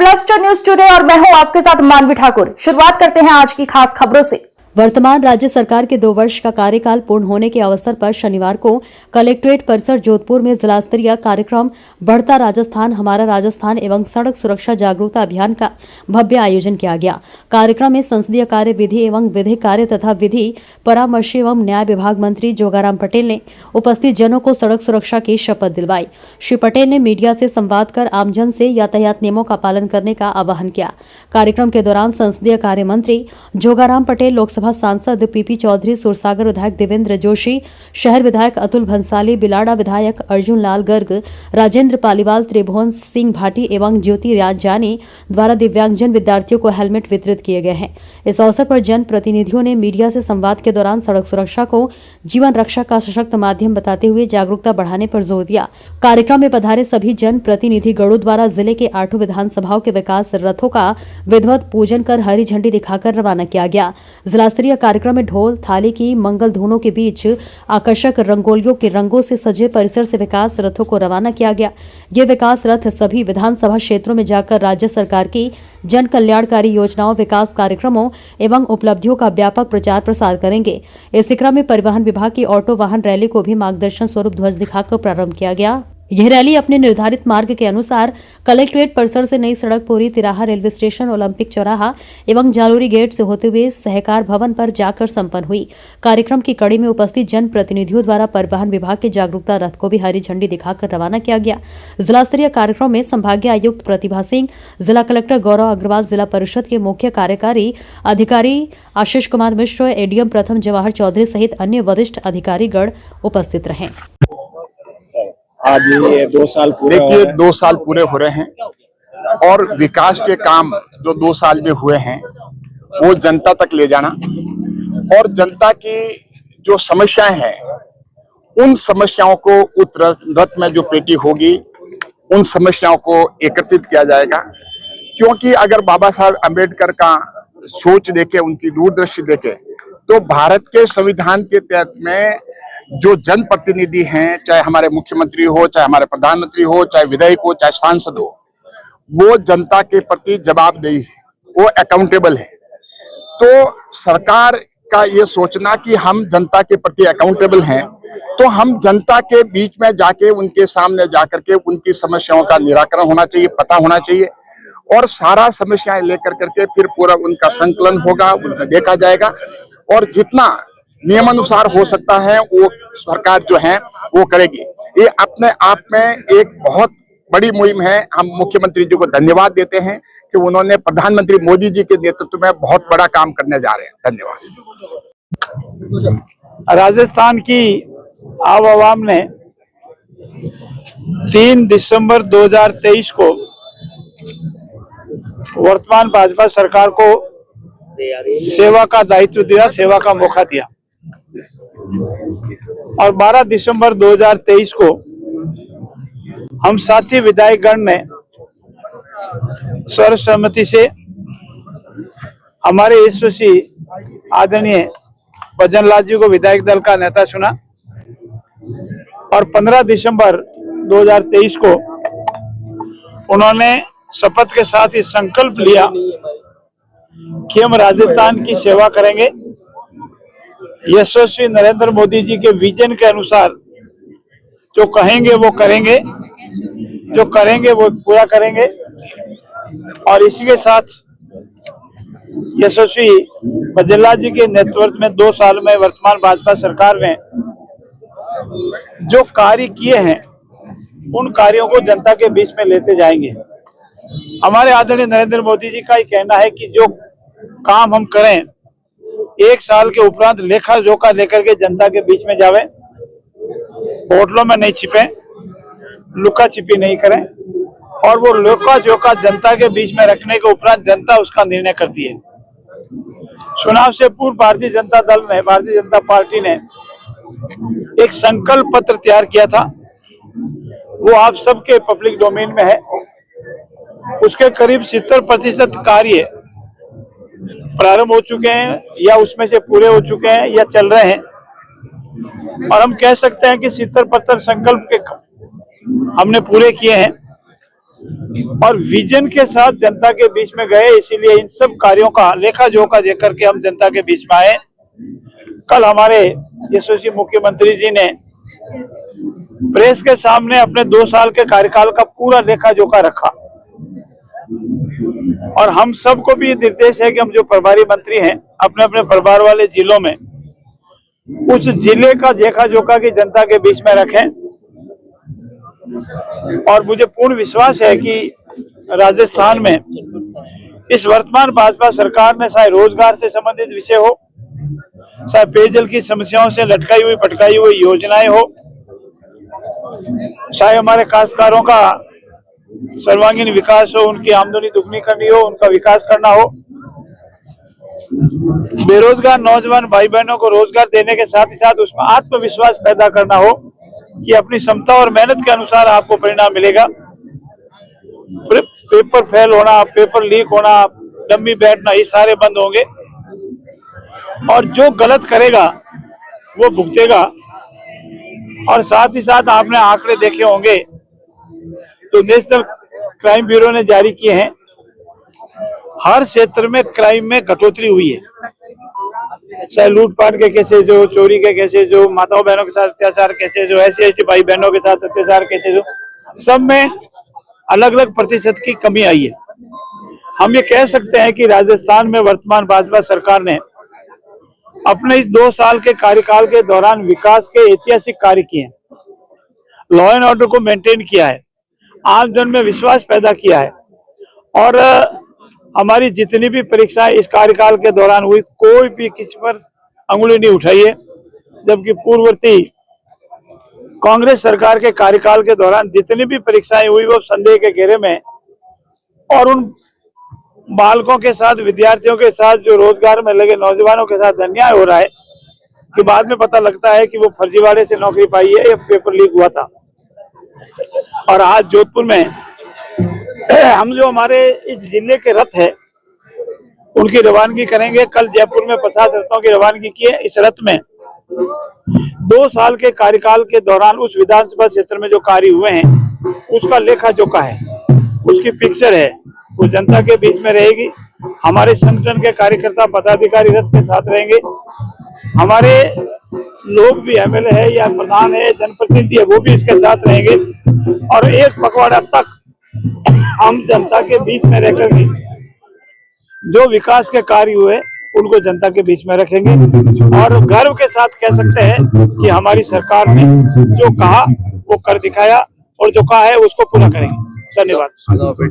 Cluster news today और मैं हूं आपके साथ मानवी ठाकुर। शुरुआत करते हैं आज की खास खबरों से। वर्तमान राज्य सरकार के 2 वर्ष का कार्यकाल पूर्ण होने के अवसर पर शनिवार को कलेक्ट्रेट परिसर जोधपुर में जिला स्तरीय कार्यक्रम बढ़ता राजस्थान हमारा राजस्थान एवं सड़क सुरक्षा जागरूकता अभियान का भव्य आयोजन किया गया। कार्यक्रम में संसदीय कार्य विधि एवं विधिक कार्य तथा विधि परामर्श एवं न्याय विभाग मंत्री जोगाराम पटेल ने उपस्थित जनों को सड़क सुरक्षा की शपथ दिलवाई। श्री पटेल ने मीडिया से संवाद कर आमजन से यातायात नियमों का पालन करने का आह्वान किया। कार्यक्रम के दौरान संसदीय कार्य मंत्री जोगाराम पटेल, लोकसभा सांसद पीपी चौधरी, सुरसागर विधायक देवेंद्र जोशी, शहर विधायक अतुल भंसाली, बिलाड़ा विधायक अर्जुन लाल गर्ग, राजेंद्र पालीवाल, त्रिभुवन सिंह भाटी एवं ज्योति राज जानी द्वारा दिव्यांगजन विद्यार्थियों को हेलमेट वितरित किए गए हैं। इस अवसर पर जन प्रतिनिधियों ने मीडिया से संवाद के दौरान सड़क सुरक्षा को जीवन रक्षा का सशक्त माध्यम बताते हुए जागरूकता बढ़ाने पर जोर दिया। कार्यक्रम में पधारे सभी जन प्रतिनिधि गणों द्वारा जिले के 8 विधानसभाओं के विकास रथों का विधिवत पूजन कर हरी झंडी दिखाकर रवाना किया गया। जिला स्तरीय कार्यक्रम में ढोल थाली की मंगल धुनों के बीच आकर्षक रंगोलियों के रंगों से सजे परिसर से विकास रथों को रवाना किया गया। ये विकास रथ सभी विधानसभा क्षेत्रों में जाकर राज्य सरकार की जन कल्याणकारी योजनाओं, विकास कार्यक्रमों एवं उपलब्धियों का व्यापक प्रचार प्रसार करेंगे। इसी क्रम में परिवहन विभाग की ऑटो वाहन रैली को भी मार्गदर्शन स्वरूप ध्वज दिखाकर प्रारंभ किया गया। यह रैली अपने निर्धारित मार्ग के अनुसार कलेक्ट्रेट परिसर से नई सड़क पुरी, तिराहा रेलवे स्टेशन, ओलंपिक चौराहा एवं जालोरी गेट से होते हुए सहकार भवन पर जाकर संपन्न हुई। कार्यक्रम की कड़ी में उपस्थित जन प्रतिनिधियों द्वारा परिवहन विभाग के जागरूकता रथ को भी हरी झंडी दिखाकर रवाना किया गया। जिला स्तरीय कार्यक्रम में संभागीय आयुक्त प्रतिभा सिंह, जिला कलेक्टर गौरव अग्रवाल, जिला परिषद के मुख्य कार्यकारी अधिकारी आशीष कुमार मिश्र, एडीएम प्रथम जवाहर चौधरी सहित अन्य वरिष्ठ अधिकारीगण उपस्थित रहे। आज ये 2 साल पूरे हो रहे हैं और विकास के काम जो 2 साल में हुए हैं वो जनता तक ले जाना और जनता की जो समस्याएं हैं उन समस्याओं को उस रथ में जो पेटी होगी उन समस्याओं को एकत्रित किया जाएगा। क्योंकि अगर बाबा साहब अम्बेडकर का सोच देखे, उनकी दूरदृष्टि देखे तो भारत के संविधान के तहत में जो जनप्रतिनिधि हैं, चाहे हमारे मुख्यमंत्री हो, चाहे हमारे प्रधानमंत्री हो, चाहे विधायक हो, चाहे सांसद हो, वो जनता के प्रति जवाबदेही है, वो अकाउंटेबल है। तो सरकार का ये सोचना कि हम जनता के प्रति अकाउंटेबल हैं, तो हम जनता के बीच में जाके उनके सामने जाकर के उनकी समस्याओं का निराकरण होना चाहिए, पता होना चाहिए और सारा समस्याएं लेकर करके फिर पूरा उनका संकलन होगा, उनमें देखा जाएगा और जितना नियमानुसार हो सकता है वो सरकार जो है वो करेगी। ये अपने आप में एक बहुत बड़ी मुहिम है। हम मुख्यमंत्री जी को धन्यवाद देते हैं कि उन्होंने प्रधानमंत्री मोदी जी के नेतृत्व में बहुत बड़ा काम करने जा रहे हैं। धन्यवाद। राजस्थान की आवाम ने 3 दिसंबर 2023 को वर्तमान भाजपा सरकार को सेवा का दायित्व दिया, सेवा का मौका दिया और 12 दिसंबर 2023 को हम साथी विधायकगण ने सर्वसम्मति से हमारे यशस्वी आदरणीय भजनलाल जी को विधायक दल का नेता चुना और 15 दिसंबर 2023 को उन्होंने शपथ के साथ ही संकल्प लिया कि हम राजस्थान की सेवा करेंगे, यशस्वी नरेंद्र मोदी जी के विजन के अनुसार जो कहेंगे वो करेंगे, जो करेंगे वो पूरा करेंगे। और इसी के साथ यशस्वी भजनलाल जी के नेतृत्व में 2 साल में वर्तमान भाजपा सरकार ने जो कार्य किए हैं उन कार्यों को जनता के बीच में लेते जाएंगे। हमारे आदरणीय नरेंद्र मोदी जी का ही कहना है कि जो काम हम करें 1 साल के उपरांत लेखा जोखा लेकर के जनता के बीच में जावे, होटलों में नहीं छिपे, लुका छिपी नहीं करें और वो लुका जोखा जनता के बीच में रखने के उपरांत जनता उसका निर्णय करती है। चुनाव से पूर्व भारतीय जनता पार्टी ने एक संकल्प पत्र तैयार किया था, वो आप सबके पब्लिक डोमेन में है। उसके करीब 70% कार्य प्रारंभ हो चुके हैं या उसमें से पूरे हो चुके हैं या चल रहे हैं और हम कह सकते हैं कि 70% संकल्प के हमने पूरे किए हैं और विजन के साथ जनता के बीच में गए, इसीलिए इन सब कार्यों का लेखा जोखा देख करके हम जनता के बीच में आए। कल हमारे यशस्वी मुख्यमंत्री जी ने प्रेस के सामने अपने 2 साल के कार्यकाल का पूरा लेखा जोखा रखा और हम सबको भी निर्देश है कि हम जो प्रभारी मंत्री हैं अपने अपने प्रभार वाले जिलों में उस जिले का लेखा जोखा की जनता के बीच में रखें। और मुझे पूर्ण विश्वास है कि राजस्थान में इस वर्तमान भाजपा सरकार ने चाहे रोजगार से संबंधित विषय हो, चाहे पेयजल की समस्याओं से लटकाई हुई भटकाई हुई योजनाएं हो, चाहे हमारे काश्तकारों का सर्वांगीण विकास हो, उनकी आमदनी दुगनी करनी हो, उनका विकास करना हो, बेरोजगार नौजवान भाई बहनों को रोजगार देने के साथ ही साथ उसमें आत्मविश्वास पैदा करना हो कि अपनी क्षमता और मेहनत के अनुसार आपको परिणाम मिलेगा। पेपर फेल होना, पेपर लीक होना, डम्मी बैठना, ये सारे बंद होंगे और जो गलत करेगा वो भुगतेगा। और साथ ही साथ आपने आंकड़े देखे होंगे तो नेशनल क्राइम ब्यूरो ने जारी किए हैं, हर क्षेत्र में क्राइम में घटोतरी हुई है, चाहे लूटपाट के केसेज हो, चोरी के केसेज हो, माताओं बहनों के साथ अत्याचार केसेज हो, SC/ST भाई बहनों के साथ अत्याचार केसेज हो, सब में अलग अलग प्रतिशत की कमी आई है। हम ये कह सकते हैं कि राजस्थान में वर्तमान भाजपा सरकार ने अपने इस 2 साल के कार्यकाल के दौरान विकास के ऐतिहासिक कार्य किए हैं, लॉ एंड ऑर्डर को मेंटेन किया है, आम जन में विश्वास पैदा किया है और हमारी जितनी भी परीक्षाएं इस कार्यकाल के दौरान हुई, कोई भी किसी पर अंगुली नहीं उठाई है। जबकि पूर्ववर्ती कांग्रेस सरकार के कार्यकाल के दौरान जितनी भी परीक्षाएं हुई वो संदेह के घेरे में और उन बालकों के साथ, विद्यार्थियों के साथ, जो रोजगार में लगे नौजवानों के साथ अन्याय हो रहा है कि बाद में पता लगता है कि वो फर्जीवाड़े से नौकरी पाई है या पेपर लीक हुआ था। और आज जोधपुर में हम जो हमारे इस जिले के रथ है उनकी रवानगी करेंगे। कल जयपुर में 50 रथों की रवानगी की है। इस रथ में 2 साल के कार्यकाल के दौरान उस विधानसभा क्षेत्र में जो कार्य हुए हैं उसका लेखा जोखा है, उसकी पिक्चर है, वो जनता के बीच में रहेगी। हमारे संगठन के कार्यकर्ता पदाधिकारी रथ के साथ रहेंगे, हमारे लोग भी MLA है या प्रधान है, जनप्रतिनिधि है, वो भी इसके साथ रहेंगे और एक पखवाड़ा तक हम जनता के बीच में रहकर के जो विकास के कार्य हुए उनको जनता के बीच में रखेंगे और गर्व के साथ कह सकते हैं कि हमारी सरकार ने जो कहा वो कर दिखाया और जो कहा है उसको पूरा करेंगे। धन्यवाद।